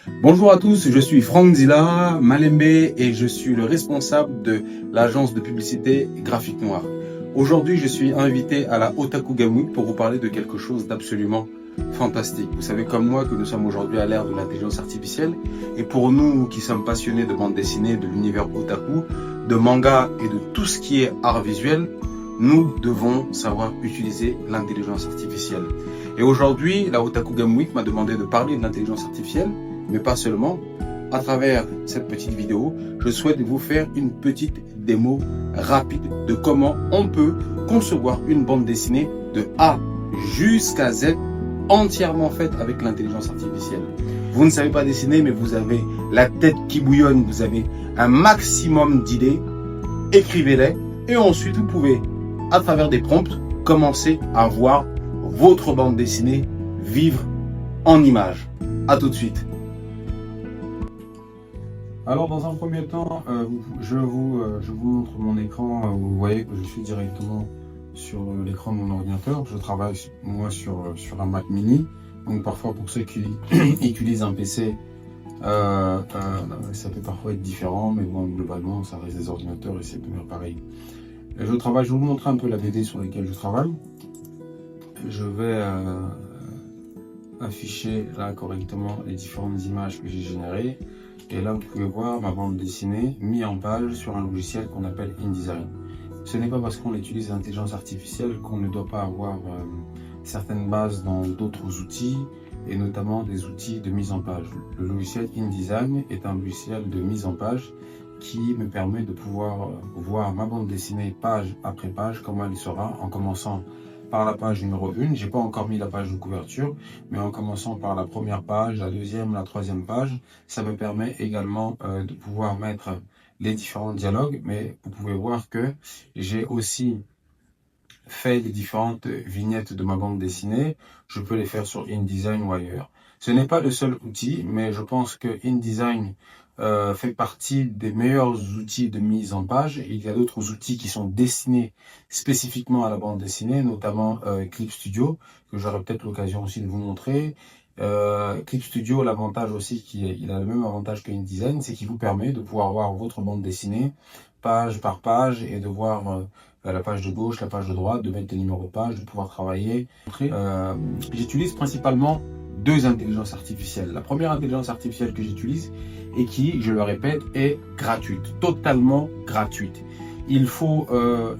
Bonjour à tous, je suis Franck Zilla Malembe et je suis le responsable de l'agence de publicité Graphique Noir. Aujourd'hui, je suis invité à la Otaku Game Week pour vous parler de quelque chose d'absolument fantastique. Vous savez comme moi que nous sommes aujourd'hui à l'ère de l'intelligence artificielle et pour nous qui sommes passionnés de bande dessinée, de l'univers otaku, de manga et de tout ce qui est art visuel, nous devons savoir utiliser l'intelligence artificielle. Et aujourd'hui, la Otaku Game Week m'a demandé de parler de l'intelligence artificielle, mais pas seulement. À travers cette petite vidéo, je souhaite vous faire une petite démo rapide de comment on peut concevoir une bande dessinée de A jusqu'à Z entièrement faite avec l'intelligence artificielle. Vous ne savez pas dessiner, mais vous avez la tête qui bouillonne, vous avez un maximum d'idées, écrivez-les et ensuite vous pouvez, à travers des prompts, commencer à voir votre bande dessinée vivre en images. À tout de suite. Alors dans un premier temps, je vous montre mon écran. Vous voyez que je suis directement sur l'écran de mon ordinateur. Je travaille moi sur un Mac mini. Donc parfois pour ceux qui utilisent un PC, ça peut parfois être différent, mais bon globalement ça reste des ordinateurs et c'est toujours pareil. Je vais vous montrer un peu la BD sur laquelle je travaille. Je vais afficher là correctement les différentes images que j'ai générées. Et là, vous pouvez voir ma bande dessinée mise en page sur un logiciel qu'on appelle InDesign. Ce n'est pas parce qu'on utilise l'intelligence artificielle qu'on ne doit pas avoir certaines bases dans d'autres outils, et notamment des outils de mise en page. Le logiciel InDesign est un logiciel de mise en page qui me permet de pouvoir voir ma bande dessinée page après page, comment elle sera, en commençant par la page numéro 1, j'ai pas encore mis la page de couverture, mais en commençant par la première page, la deuxième, la troisième page, ça me permet également de pouvoir mettre les différents dialogues, mais vous pouvez voir que j'ai aussi fait les différentes vignettes de ma bande dessinée, je peux les faire sur InDesign ou ailleurs. Ce n'est pas le seul outil, mais je pense que InDesign fait partie des meilleurs outils de mise en page. Il y a d'autres outils qui sont destinés spécifiquement à la bande dessinée, notamment Clip Studio, que j'aurai peut-être l'occasion aussi de vous montrer. Clip Studio, l'avantage aussi, il a le même avantage que InDesign, c'est qu'il vous permet de pouvoir voir votre bande dessinée page par page et de voir la page de gauche, la page de droite, de mettre des numéros de page, de pouvoir travailler. J'utilise principalement deux intelligences artificielles. La première intelligence artificielle que j'utilise et qui, je le répète, est gratuite, totalement gratuite. Il faut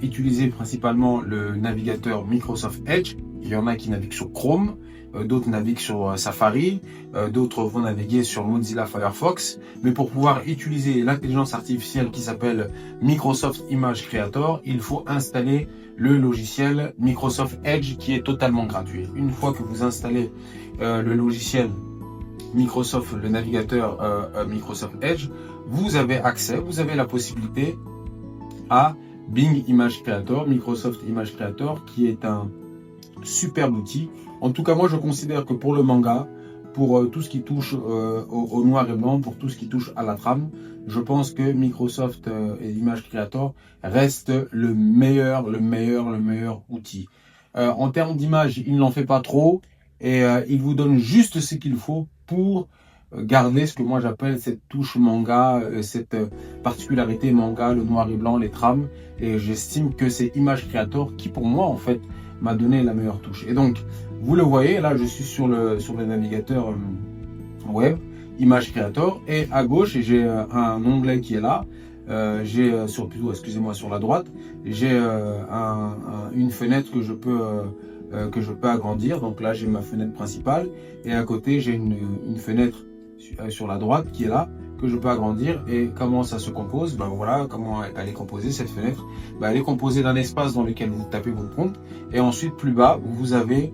utiliser principalement le navigateur Microsoft Edge. Il y en a qui naviguent sur Chrome, d'autres naviguent sur Safari, d'autres vont naviguer sur Mozilla Firefox. Mais pour pouvoir utiliser l'intelligence artificielle qui s'appelle Microsoft Image Creator, il faut installer le logiciel Microsoft Edge qui est totalement gratuit. Une fois que vous installez le logiciel Microsoft, le navigateur Microsoft Edge, vous avez accès, vous avez la possibilité à Bing Image Creator, Microsoft Image Creator, qui est un superbe outil. En tout cas, moi, je considère que pour le manga, pour tout ce qui touche au noir et blanc, pour tout ce qui touche à la trame, je pense que Microsoft Image Creator reste le meilleur outil. En termes d'image, il n'en fait pas trop et il vous donne juste ce qu'il faut pour garder ce que moi j'appelle cette touche manga, cette particularité manga, le noir et blanc, les trames. Et j'estime que c'est Image Creator qui, pour moi, en fait, m'a donné la meilleure touche. Et donc, vous le voyez, là, je suis sur le navigateur web, Image Creator, et à gauche, j'ai un onglet qui est là. J'ai sur la droite, j'ai une fenêtre que je peux agrandir. Donc là, j'ai ma fenêtre principale, et à côté, j'ai une fenêtre sur la droite qui est là, que je peux agrandir. Et comment ça se compose? Ben voilà comment elle est composée, cette fenêtre. Ben, elle est composée d'un espace dans lequel vous tapez votre prompt, et ensuite plus bas vous avez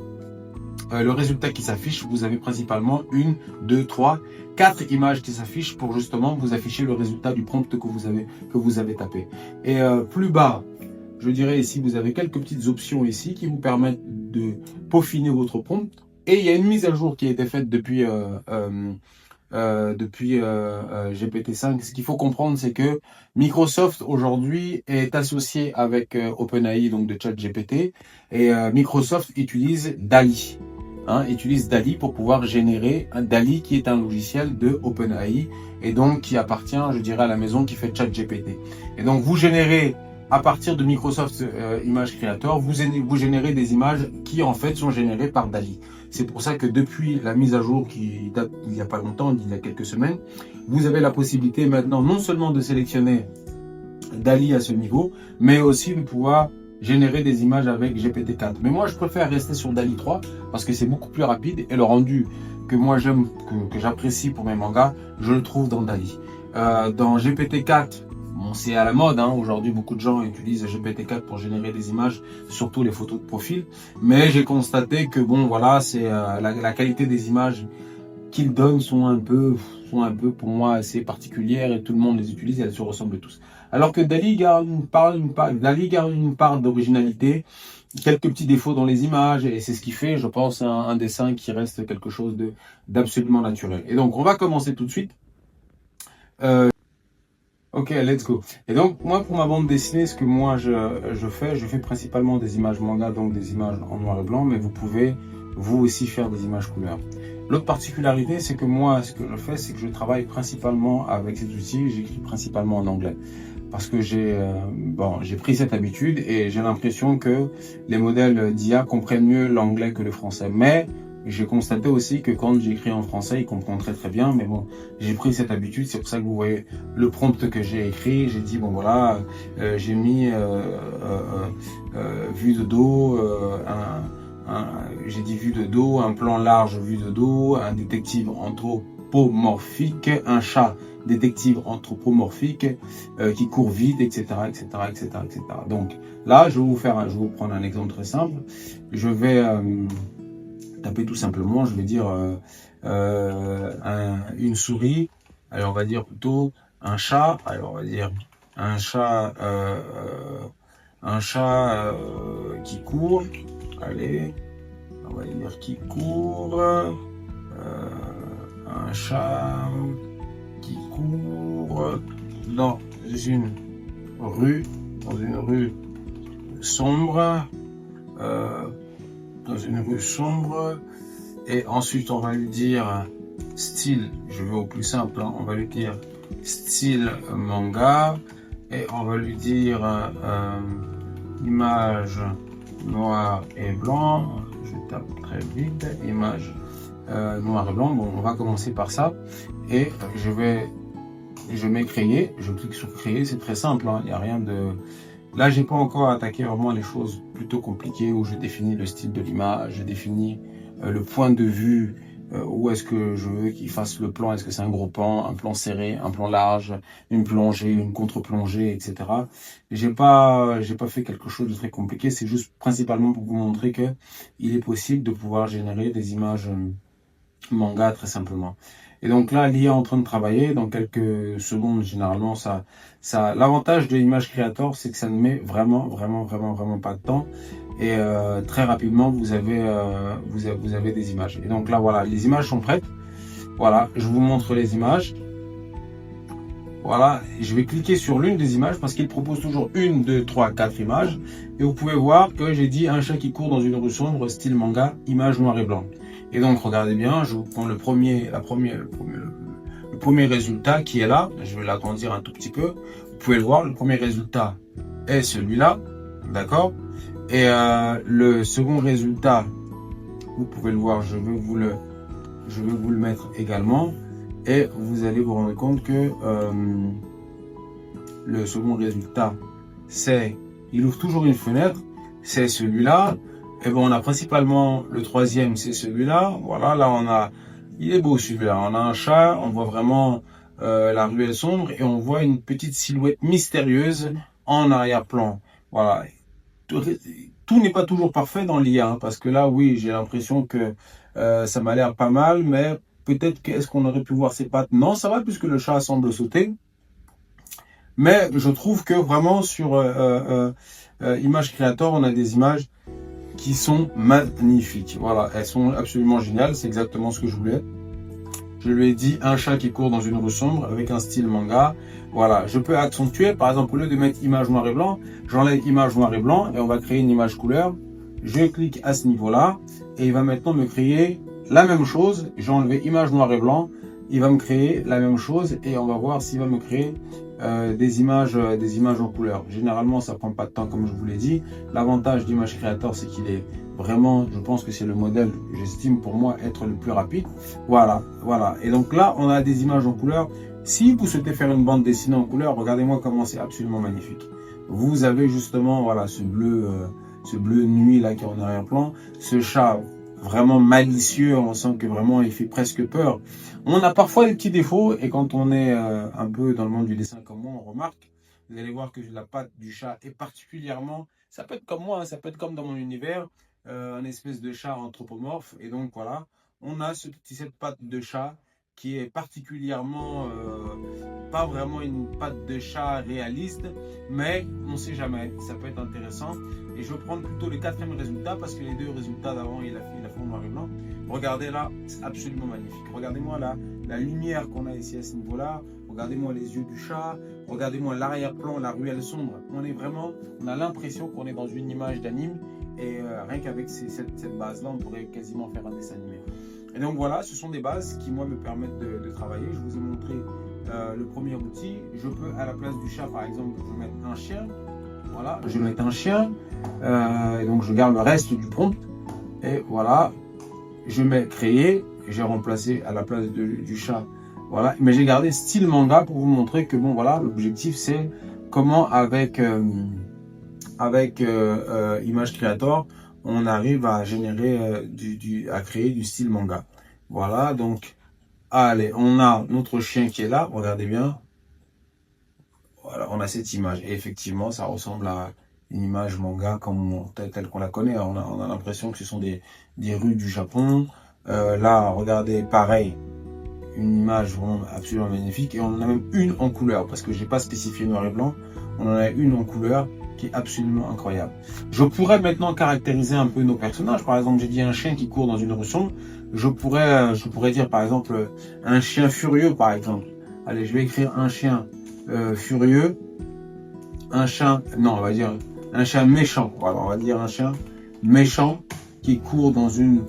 le résultat qui s'affiche. Vous avez principalement 1, 2, 3, 4 images qui s'affichent pour justement vous afficher le résultat du prompt que vous avez tapé. Et plus bas, je dirais ici, vous avez quelques petites options ici qui vous permettent de peaufiner votre prompt. Et il y a une mise à jour qui a été faite depuis GPT-5. Ce qu'il faut comprendre, c'est que Microsoft aujourd'hui est associé avec OpenAI, donc de ChatGPT, et Microsoft utilise DALL-E. utilise DALL-E pour pouvoir générer un DALL-E qui est un logiciel de OpenAI et donc qui appartient, je dirais, à la maison qui fait ChatGPT. Et donc vous générez à partir de Microsoft Image Creator, vous générez des images qui en fait sont générées par DALL-E. C'est pour ça que depuis la mise à jour qui date il n'y a pas longtemps, il y a quelques semaines, vous avez la possibilité maintenant non seulement de sélectionner DALL-E à ce niveau, mais aussi de pouvoir générer des images avec GPT-4. Mais moi, je préfère rester sur DALL-E 3 parce que c'est beaucoup plus rapide et le rendu que moi j'aime, que j'apprécie pour mes mangas, je le trouve dans DALL-E. Dans GPT-4, bon, c'est à la mode, aujourd'hui beaucoup de gens utilisent GPT-4 pour générer des images, surtout les photos de profil. Mais j'ai constaté que bon, voilà, c'est la qualité des images qu'ils donnent sont un peu pour moi assez particulières et tout le monde les utilise et elles se ressemblent tous. Alors que DALL-E garde une part d'originalité, quelques petits défauts dans les images et c'est ce qui fait, je pense, un dessin qui reste quelque chose d'absolument naturel. Et donc on va commencer tout de suite. Ok, let's go. Et donc, moi, pour ma bande dessinée, ce que moi, je fais principalement des images manga, donc des images en noir et blanc, mais vous pouvez, vous aussi, faire des images couleurs. L'autre particularité, c'est que moi, ce que je fais, c'est que je travaille principalement avec ces outils, j'écris principalement en anglais. Parce que j'ai pris cette habitude et j'ai l'impression que les modèles d'IA comprennent mieux l'anglais que le français. Mais j'ai constaté aussi que quand j'écris en français, ils comprennent très bien. Mais bon, j'ai pris cette habitude. C'est pour ça que vous voyez le prompt que j'ai écrit. J'ai dit, bon voilà, j'ai mis vue de dos, j'ai dit vue de dos, un plan large vue de dos, un détective anthropomorphique, un chat détective anthropomorphique qui court vite, etc. Donc là, je vais vous prendre un exemple très simple. Je vais taper tout simplement, je vais dire une souris, alors on va dire plutôt un chat, alors on va dire un chat qui court, allez, on va dire qui court, un chat qui court dans une rue sombre, et ensuite on va lui dire style, je vais au plus simple, on va lui dire style manga, et on va lui dire image noir et blanc, je tape très vite, image noir et blanc. Bon, on va commencer par ça et je mets créer, je clique sur créer, c'est très simple, il n'y a rien de... Là, j'ai pas encore attaqué vraiment les choses plutôt compliquées où je définis le style de l'image, je définis le point de vue, où est-ce que je veux qu'il fasse le plan, est-ce que c'est un gros plan, un plan serré, un plan large, une plongée, une contre-plongée, etc. J'ai pas fait quelque chose de très compliqué, c'est juste principalement pour vous montrer que il est possible de pouvoir générer des images manga très simplement. Et donc là, l'IA est en train de travailler. Dans quelques secondes, généralement, l'avantage de Image Creator, c'est que ça ne met vraiment pas de temps. Et très rapidement, vous avez des images. Et donc là, voilà, les images sont prêtes. Voilà, je vous montre les images. Voilà, je vais cliquer sur l'une des images parce qu'il propose toujours 1, 2, 3, 4 images. Et vous pouvez voir que j'ai dit un chat qui court dans une rue sombre, style manga, image noir et blanc. Et donc, regardez bien, je vous prends le premier résultat qui est là. Je vais l'agrandir un tout petit peu. Vous pouvez le voir, le premier résultat est celui-là. D'accord? Et le second résultat, vous pouvez le voir, je vais vous le mettre également. Et vous allez vous rendre compte que le second résultat, il ouvre toujours une fenêtre, c'est celui-là. Et bon, on a principalement le troisième, c'est celui-là. Voilà, là il est beau celui-là. On a un chat, on voit vraiment la ruelle sombre et on voit une petite silhouette mystérieuse en arrière-plan. Voilà. Tout n'est pas toujours parfait dans l'IA, parce que là, oui, j'ai l'impression que ça m'a l'air pas mal, mais peut-être qu'est-ce qu'on aurait pu voir ses pattes? Non, ça va puisque le chat semble sauter. Mais je trouve que vraiment sur Image Creator, on a des images qui sont magnifiques. Voilà, elles sont absolument géniales. C'est exactement ce que je voulais. Je lui ai dit un chat qui court dans une rue sombre avec un style manga. Voilà, je peux accentuer. Par exemple, au lieu de mettre image noir et blanc, j'enlève image noir et blanc et on va créer une image couleur. Je clique à ce niveau-là et il va maintenant me créer la même chose. J'ai enlevé image noir et blanc. Il va me créer la même chose et on va voir s'il va me créer des images en couleur. Généralement, ça prend pas de temps comme je vous l'ai dit. L'avantage d'Image Creator, c'est qu'il est vraiment, je pense que c'est le modèle, j'estime pour moi être le plus rapide. Voilà. Et donc là, on a des images en couleur. Si vous souhaitez faire une bande dessinée en couleur, regardez-moi comment c'est absolument magnifique. Vous avez justement, voilà, ce bleu nuit là qui est en arrière-plan, ce chat vraiment malicieux, on sent que vraiment il fait presque peur. On a parfois des petits défauts et quand on est un peu dans le monde du dessin comme moi, on remarque, vous allez voir que la patte du chat est particulièrement, ça peut être comme moi, hein, ça peut être comme dans mon univers, un espèce de chat anthropomorphe. Et donc voilà, on a cette patte de chat qui est particulièrement, pas vraiment une patte de chat réaliste, mais on ne sait jamais, ça peut être intéressant. Et je vais prendre plutôt le quatrième résultat parce que les deux résultats d'avant, il a fait en noir et blanc. Regardez là, c'est absolument magnifique. Regardez-moi là, la lumière qu'on a ici à ce niveau-là. Regardez-moi les yeux du chat. Regardez-moi l'arrière-plan, la ruelle sombre. On a l'impression qu'on est dans une image d'anime. Et rien qu'avec cette base-là, on pourrait quasiment faire un dessin animé. Et donc voilà, ce sont des bases qui, moi, me permettent de travailler. Je vous ai montré le premier outil. Je peux, à la place du chat, par exemple, je vais mettre un chien. Voilà, je vais mettre un chien. Et donc, je garde le reste du prompt. Et voilà, je mets créer. J'ai remplacé à la place du chat. Voilà, mais j'ai gardé style manga pour vous montrer que, bon, voilà, l'objectif, c'est comment, avec Image Creator, on arrive à générer à créer du style manga. Voilà, donc allez, on a notre chien qui est là, regardez bien. Voilà, on a cette image et effectivement, ça ressemble à une image manga telle qu'on la connaît. On a l'impression que ce sont des rues du Japon. Là, regardez, pareil, une image vraiment absolument magnifique et on en a même une en couleur parce que j'ai pas spécifié noir et blanc. On en a une en couleur qui est absolument incroyable. Je pourrais maintenant caractériser un peu nos personnages. Par exemple, j'ai dit un chien qui court dans une rue sombre. Je pourrais dire par exemple un chien furieux par exemple. Allez, je vais écrire un chien furieux. Un chien, non, on va dire un chien méchant. Voilà, on va dire un chien méchant qui court dans une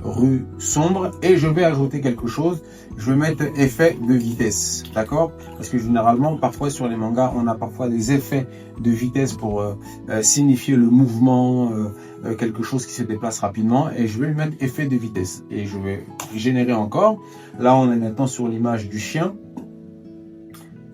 rue sombre et je vais ajouter quelque chose. Je vais mettre effet de vitesse, d'accord? Parce que généralement, parfois sur les mangas, on a parfois des effets de vitesse pour signifier le mouvement, quelque chose qui se déplace rapidement. Et je vais lui mettre effet de vitesse et je vais générer encore. Là, on est maintenant sur l'image du chien.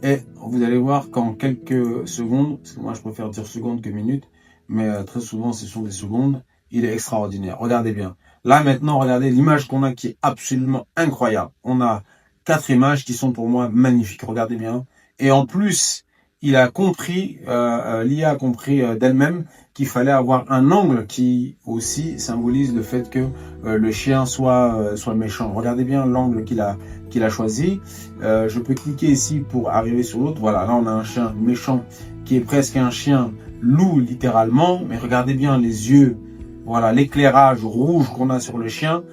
Et vous allez voir qu'en quelques secondes, parce que moi je préfère dire secondes que minutes, mais très souvent ce sont des secondes, il est extraordinaire. Regardez bien. Là maintenant, regardez l'image qu'on a qui est absolument incroyable. On a 4 images qui sont pour moi magnifiques. Regardez bien. Et en plus, il a compris, l'IA a compris d'elle-même qu'il fallait avoir un angle qui aussi symbolise le fait que le chien soit méchant. Regardez bien l'angle qu'il a choisi. Je peux cliquer ici pour arriver sur l'autre. Voilà, là on a un chien méchant qui est presque un chien loup littéralement. Mais regardez bien les yeux. Voilà, l'éclairage rouge qu'on a sur le chien,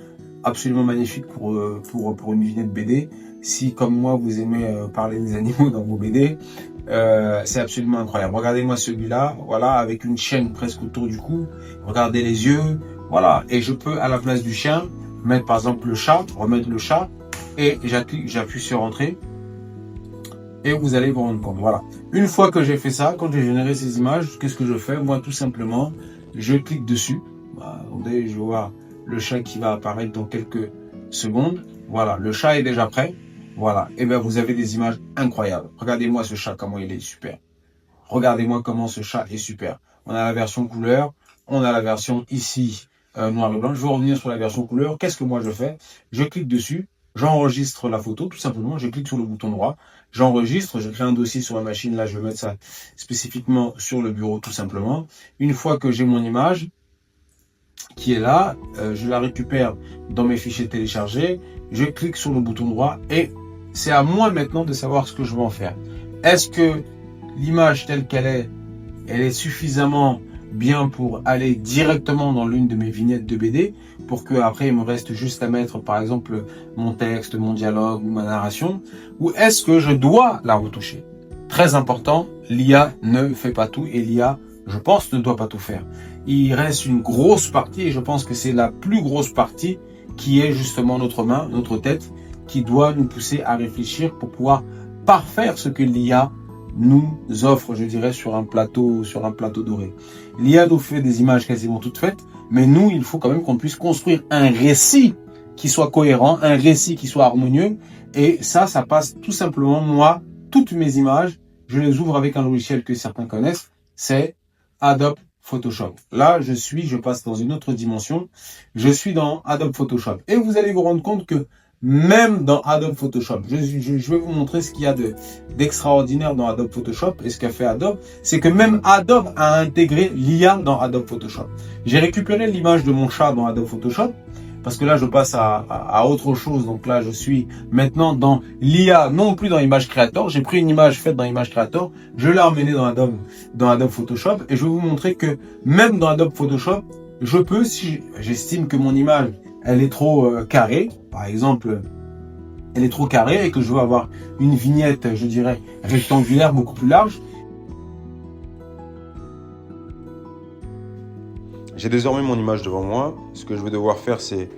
absolument magnifique pour une vignette BD. Si, comme moi, vous aimez parler des animaux dans vos BD, c'est absolument incroyable. Regardez-moi celui-là, voilà, avec une chaîne presque autour du cou. Regardez les yeux, voilà. Et je peux, à la place du chien, mettre par exemple le chat, remettre le chat, et j'appuie sur Entrée. Et vous allez vous rendre compte, voilà. Une fois que j'ai fait ça, quand j'ai généré ces images, qu'est-ce que je fais? Moi, tout simplement, je clique dessus. Attendez, je vois le chat qui va apparaître dans quelques secondes. Voilà, le chat est déjà prêt. Voilà, et bien vous avez des images incroyables. Regardez-moi ce chat, comment il est super. Regardez-moi comment ce chat est super. On a la version couleur, on a la version ici noir et blanc. Je vais revenir sur la version couleur. Qu'est-ce que moi je fais? Je clique dessus, j'enregistre la photo, tout simplement. Je clique sur le bouton droit, j'enregistre, je crée un dossier sur ma machine. Là, je vais mettre ça spécifiquement sur le bureau, tout simplement. Une fois que j'ai mon image qui est là, je la récupère dans mes fichiers téléchargés, je clique sur le bouton droit et c'est à moi maintenant de savoir ce que je vais en faire. Est-ce que l'image telle qu'elle est, elle est suffisamment bien pour aller directement dans l'une de mes vignettes de BD pour que après il me reste juste à mettre par exemple mon texte, mon dialogue ou ma narration, ou est-ce que je dois la retoucher? Très important, l'IA ne fait pas tout et l'IA, je pense, ne doit pas tout faire. il reste une grosse partie, et je pense que c'est la plus grosse partie, qui est justement notre main, notre tête, qui doit nous pousser à réfléchir pour pouvoir parfaire ce que l'IA nous offre, je dirais, sur un plateau doré. L'IA nous fait des images quasiment toutes faites, mais nous, il faut quand même qu'on puisse construire un récit qui soit cohérent, un récit qui soit harmonieux. Et ça passe tout simplement, moi, toutes mes images, je les ouvre avec un logiciel que certains connaissent, c'est Adobe Photoshop. Là, je passe dans une autre dimension, je suis dans Adobe Photoshop. Et vous allez vous rendre compte que même dans Adobe Photoshop, je vais vous montrer ce qu'il y a d'extraordinaire dans Adobe Photoshop. Et ce qu'a fait Adobe, c'est que même Adobe a intégré l'IA dans Adobe Photoshop. J'ai récupéré l'image de mon chat dans Adobe Photoshop, parce que là, je passe à autre chose. Donc là, je suis maintenant dans l'IA, non plus dans Image Creator. J'ai pris une image faite dans Image Creator, je l'ai emmenée dans Adobe Photoshop. Et je vais vous montrer que même dans Adobe Photoshop, je peux, si j'estime que mon image, elle est trop carrée, par exemple, elle est trop carrée et que je veux avoir une vignette, je dirais, rectangulaire, beaucoup plus large. J'ai désormais mon image devant moi. Ce que je vais devoir faire, c'est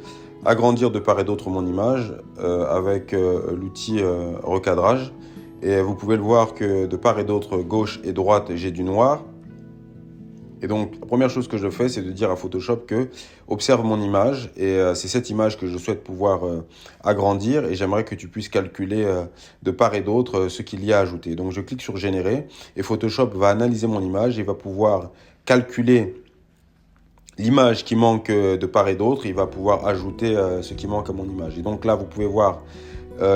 agrandir de part et d'autre mon image avec l'outil recadrage. Et vous pouvez le voir que de part et d'autre, gauche et droite, j'ai du noir. Et donc, la première chose que je fais, c'est de dire à Photoshop que observe mon image. Et c'est cette image que je souhaite pouvoir agrandir. Et j'aimerais que tu puisses calculer de part et d'autre ce qu'il y a à ajouter. Donc, je clique sur Générer. Et Photoshop va analyser mon image et va pouvoir calculer l'image qui manque de part et d'autre. Il va pouvoir ajouter ce qui manque à mon image. Et donc là, vous pouvez voir,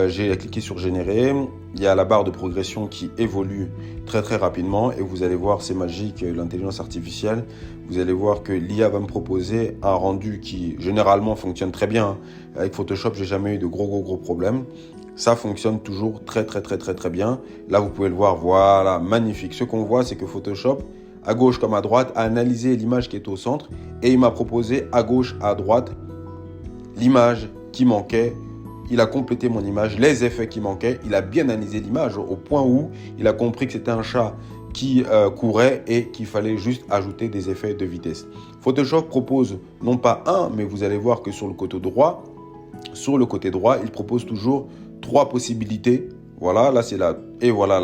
j'ai cliqué sur Générer. Il y a la barre de progression qui évolue très rapidement. Et vous allez voir, c'est magique, l'intelligence artificielle. Vous allez voir que l'IA va me proposer un rendu qui généralement fonctionne très bien. Avec Photoshop, j'ai jamais eu de gros problèmes. Ça fonctionne toujours très bien. Là, vous pouvez le voir, voilà, magnifique. Ce qu'on voit, c'est que Photoshop, à gauche comme à droite, a analysé l'image qui est au centre et il m'a proposé à gauche, à droite, l'image qui manquait. Il a complété mon image, les effets qui manquaient. Il a bien analysé l'image au point où il a compris que c'était un chat qui courait et qu'il fallait juste ajouter des effets de vitesse. Photoshop propose non pas un, mais vous allez voir que sur le côté droit, il propose toujours 3 possibilités. Voilà, là c'est la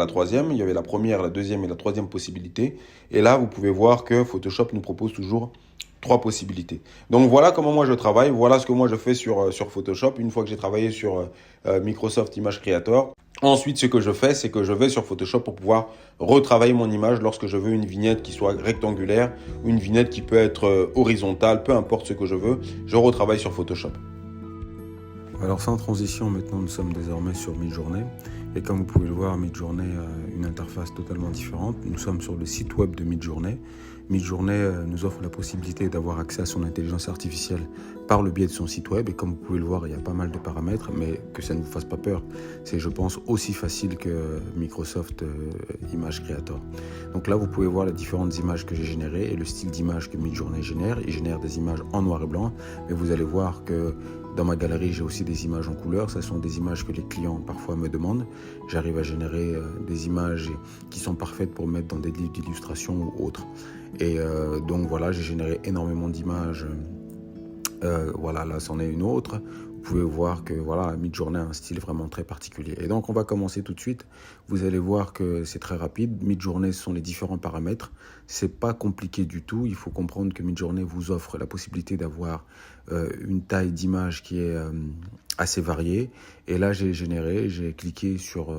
troisième. Il y avait la première, la deuxième et la troisième possibilité. Et là, vous pouvez voir que Photoshop nous propose toujours 3 possibilités. Donc voilà comment moi je travaille. Voilà ce que moi je fais sur Photoshop. Une fois que j'ai travaillé sur Microsoft Image Creator. Ensuite, ce que je fais, c'est que je vais sur Photoshop pour pouvoir retravailler mon image lorsque je veux une vignette qui soit rectangulaire ou une vignette qui peut être horizontale, peu importe ce que je veux. Je retravaille sur Photoshop. Alors sans transition, maintenant nous sommes désormais sur Midjourney. Et comme vous pouvez le voir, Midjourney a une interface totalement différente. Nous sommes sur le site web de Midjourney. Midjourney nous offre la possibilité d'avoir accès à son intelligence artificielle par le biais de son site web. Et comme vous pouvez le voir, il y a pas mal de paramètres, mais que ça ne vous fasse pas peur. C'est, je pense, aussi facile que Microsoft Image Creator. Donc là, vous pouvez voir les différentes images que j'ai générées et le style d'image que Midjourney génère. Il génère des images en noir et blanc, mais vous allez voir que dans ma galerie, j'ai aussi des images en couleur. Ce sont des images que les clients parfois me demandent. J'arrive à générer des images qui sont parfaites pour mettre dans des livres d'illustration ou autres. Et donc voilà, j'ai généré énormément d'images. Voilà, là, c'en est une autre. Vous pouvez voir que voilà, Midjourney a un style vraiment très particulier. Et donc, on va commencer tout de suite. Vous allez voir que c'est très rapide. Midjourney, ce sont les différents paramètres. C'est pas compliqué du tout. Il faut comprendre que Midjourney vous offre la possibilité d'avoir une taille d'image qui est assez variée. Et là, j'ai cliqué sur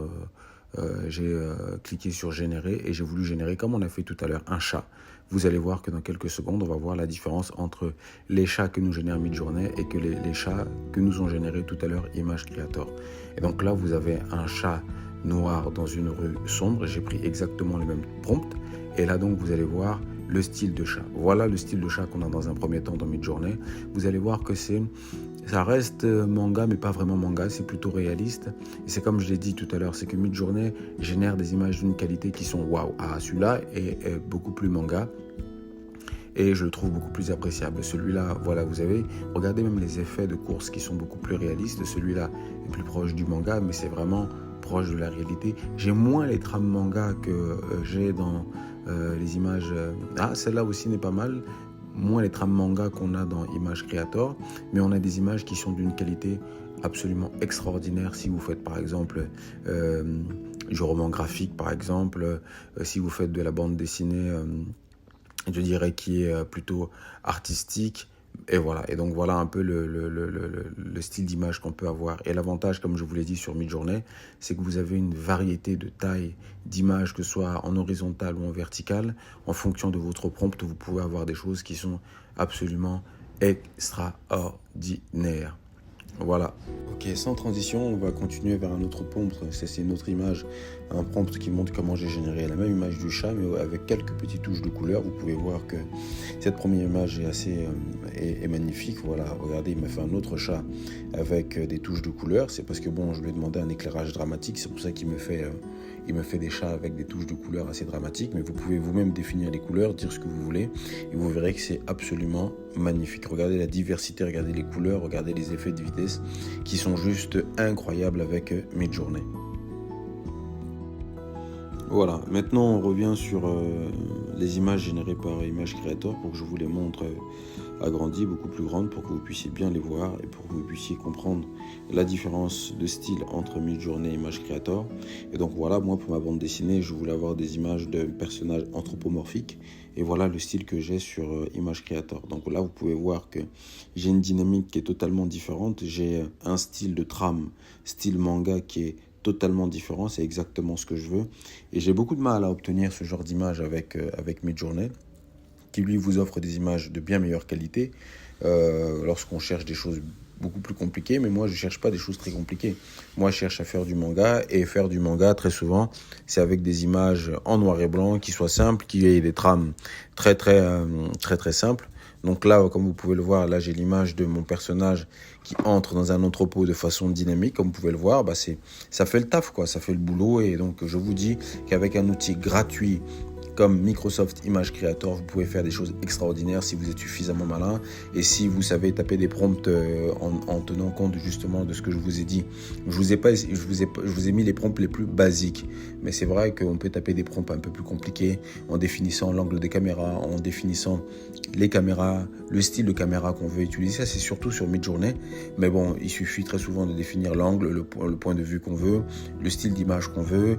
générer et j'ai voulu générer, comme on a fait tout à l'heure, un chat. Vous allez voir que dans quelques secondes, on va voir la différence entre les chats que nous génère Midjourney et que les chats que nous ont générés tout à l'heure Image Creator. Et donc là, vous avez un chat noir dans une rue sombre. J'ai pris exactement le même prompt. Et là, donc, vous allez voir le style de chat. Voilà le style de chat qu'on a dans un premier temps dans Midjourney. Vous allez voir que ça reste manga, mais pas vraiment manga, c'est plutôt réaliste. Et c'est comme je l'ai dit tout à l'heure, c'est que Midjourney génère des images d'une qualité qui sont waouh. Ah, celui-là est beaucoup plus manga. Et je le trouve beaucoup plus appréciable. Celui-là, voilà, vous avez, regardez même les effets de course qui sont beaucoup plus réalistes. Celui-là est plus proche du manga, mais c'est vraiment proche de la réalité. J'ai moins les trames manga que j'ai dans les images. Ah, celle-là aussi n'est pas mal. moins les trames manga qu'on a dans Image Creator, mais on a des images qui sont d'une qualité absolument extraordinaire. Si vous faites par exemple du roman graphique, par exemple, si vous faites de la bande dessinée, je dirais qui est plutôt artistique. Et voilà, et donc voilà un peu le style d'image qu'on peut avoir. Et l'avantage, comme je vous l'ai dit sur Midjourney, c'est que vous avez une variété de tailles d'images, que ce soit en horizontal ou en vertical. En fonction de votre prompt, vous pouvez avoir des choses qui sont absolument extraordinaires. Voilà. Ok, sans transition, on va continuer vers un autre prompt. C'est une autre image, un prompt qui montre comment j'ai généré la même image du chat, mais avec quelques petites touches de couleur. Vous pouvez voir que cette première image est assez est magnifique. Voilà, regardez, il m'a fait un autre chat avec des touches de couleur. C'est parce que bon, je lui ai demandé un éclairage dramatique. C'est pour ça qu'il me fait des chats avec des touches de couleur assez dramatiques. Mais vous pouvez vous-même définir les couleurs, dire ce que vous voulez, et vous verrez que c'est absolument magnifique. Regardez la diversité, regardez les couleurs, regardez les effets de vitesse qui sont juste incroyables avec Midjourney. Voilà, maintenant on revient sur les images générées par Image Creator pour que je vous les montre agrandies, beaucoup plus grandes, pour que vous puissiez bien les voir et pour que vous puissiez comprendre la différence de style entre Midjourney et Image Creator. Et donc voilà, moi pour ma bande dessinée, je voulais avoir des images de personnages anthropomorphiques. Et voilà le style que j'ai sur Image Creator. Donc là, vous pouvez voir que j'ai une dynamique qui est totalement différente. J'ai un style de trame, style manga qui est totalement différent. C'est exactement ce que je veux. Et j'ai beaucoup de mal à obtenir ce genre d'image avec Midjourney, qui lui vous offre des images de bien meilleure qualité lorsqu'on cherche des choses beaucoup plus compliquées. Mais moi, je ne cherche pas des choses très compliquées. Moi, je cherche à faire du manga, et faire du manga, très souvent, c'est avec des images en noir et blanc, qui soient simples, qui aient des trames très simples. Donc là, comme vous pouvez le voir, là, j'ai l'image de mon personnage qui entre dans un entrepôt de façon dynamique. Comme vous pouvez le voir, ça fait le taf, quoi. Ça fait le boulot. Et donc, je vous dis qu'avec un outil gratuit comme Microsoft Image Creator, vous pouvez faire des choses extraordinaires si vous êtes suffisamment malin et si vous savez taper des prompts en tenant compte justement de ce que je vous ai dit. Je vous ai mis les prompts les plus basiques, mais c'est vrai qu'on peut taper des prompts un peu plus compliqués en définissant l'angle des caméras, en définissant les caméras, le style de caméra qu'on veut utiliser. Ça, c'est surtout sur Midjourney, mais bon, il suffit très souvent de définir l'angle, le point de vue qu'on veut, le style d'image qu'on veut,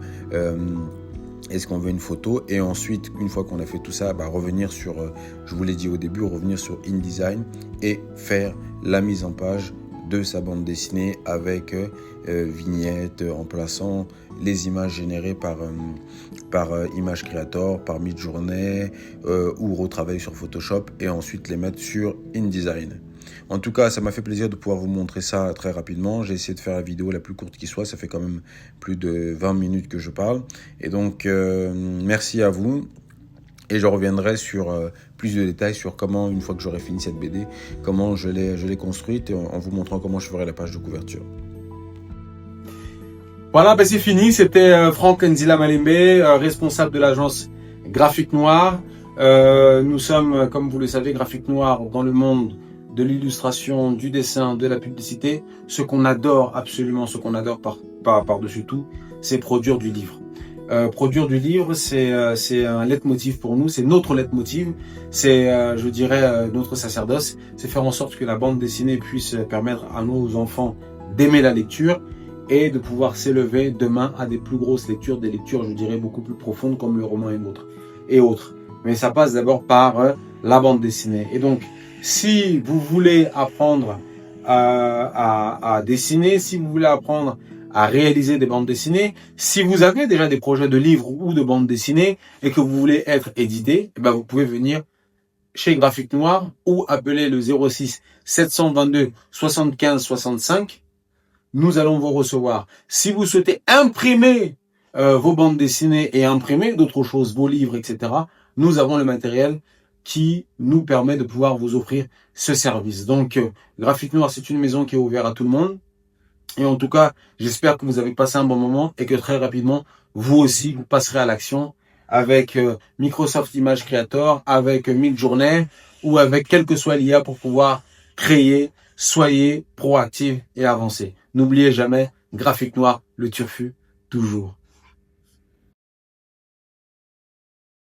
est-ce qu'on veut une photo, et ensuite, une fois qu'on a fait tout ça, revenir sur, je vous l'ai dit au début, revenir sur InDesign et faire la mise en page de sa bande dessinée avec vignettes, en plaçant les images générées par Image Creator, par Midjourney ou retravailler sur Photoshop et ensuite les mettre sur InDesign. En tout cas, ça m'a fait plaisir de pouvoir vous montrer ça très rapidement. J'ai essayé de faire la vidéo la plus courte qui soit. Ça fait quand même plus de 20 minutes que je parle. Et donc, merci à vous. Et je reviendrai sur plus de détails sur comment, une fois que j'aurai fini cette BD, comment je l'ai construite, en vous montrant comment je ferai la page de couverture. Voilà, c'est fini. C'était Franck Nzila Malembe, responsable de l'agence Graphique Noir. Nous sommes, comme vous le savez, Graphique Noir dans le monde de l'illustration, du dessin, de la publicité. Ce qu'on adore absolument, ce qu'on adore par-dessus tout, c'est produire du livre. Produire du livre, c'est un leitmotiv pour nous, c'est notre leitmotiv, c'est, je dirais, notre sacerdoce, c'est faire en sorte que la bande dessinée puisse permettre à nos enfants d'aimer la lecture et de pouvoir s'élever demain à des plus grosses lectures, des lectures, je dirais, beaucoup plus profondes comme le roman et autres. Mais ça passe d'abord par la bande dessinée. Et donc, si vous voulez apprendre à dessiner, si vous voulez apprendre à réaliser des bandes dessinées, si vous avez déjà des projets de livres ou de bandes dessinées et que vous voulez être édité, vous pouvez venir chez Graphique Noir ou appeler le 06 722 75 65. Nous allons vous recevoir. Si vous souhaitez imprimer vos bandes dessinées et imprimer d'autres choses, vos livres, etc., nous avons le matériel qui nous permet de pouvoir vous offrir ce service. Donc, Graphique Noir, c'est une maison qui est ouverte à tout le monde. Et en tout cas, j'espère que vous avez passé un bon moment et que très rapidement, vous aussi, vous passerez à l'action avec Microsoft Image Creator, avec Midjourney ou avec quel que soit l'IA pour pouvoir créer. Soyez proactifs et avancés. N'oubliez jamais, Graphique Noir, le turfu, toujours.